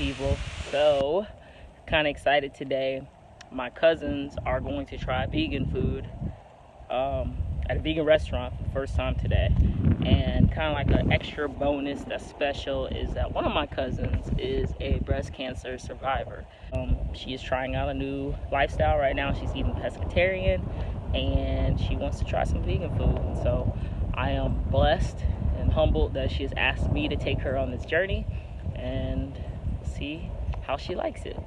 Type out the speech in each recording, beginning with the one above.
people. So, kind of excited today. My cousins are going to try vegan food at a vegan restaurant for the first time today. And kind of like an extra bonus that's special is that one of my cousins is a breast cancer survivor. She is trying out a new lifestyle right now. She's eating pescatarian and she wants to try some vegan food. So I am blessed and humbled that she has asked me to take her on this journey and see how she likes it.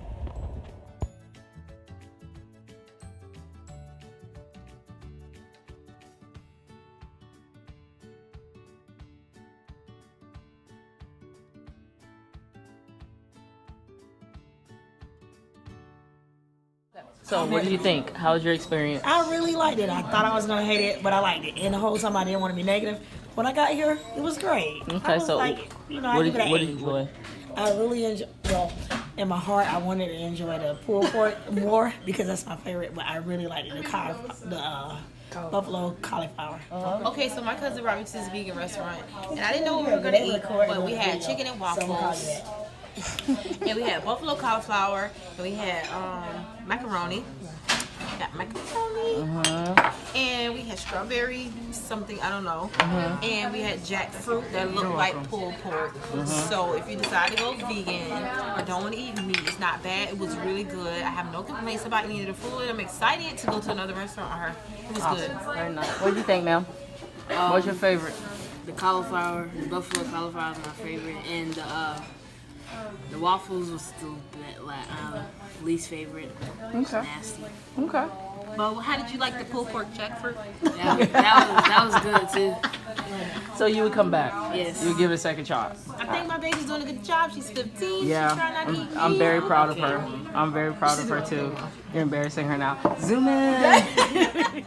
So what did you think? How was your experience? I really liked it. I thought I was going to hate it, but I liked it. And the whole time I didn't want to be negative. When I got here, it was great. Okay, so what did you enjoy? I really enjoyed, well, in my heart, I wanted to enjoy the pulled pork more because that's my favorite, but I really liked the buffalo cauliflower. Okay, so my cousin brought me to this vegan restaurant, and I didn't know what we were going to eat, but we had chicken and waffles. And we had buffalo cauliflower, and we had macaroni. And we had strawberry something, I don't know. And we had jackfruit that looked like pulled pork. So if you decide to go vegan or don't want to eat meat, it's not bad. It was really good. I have no complaints about any of the food. I'm excited to go to another restaurant. It was good. Very nice. What did you think, ma'am? What's your favorite? The cauliflower, the buffalo cauliflower is my favorite, and the waffles was still least favorite. Okay. Nasty. Okay. But how did you like the pulled pork jackfruit? That was good too. So you would come back? Yes. You would give it a second shot? I think my baby's doing a good job. She's 15. Yeah. She's trying not to eat meat. I'm very proud of her. I'm very proud of her too. You're embarrassing her now. Zoom in.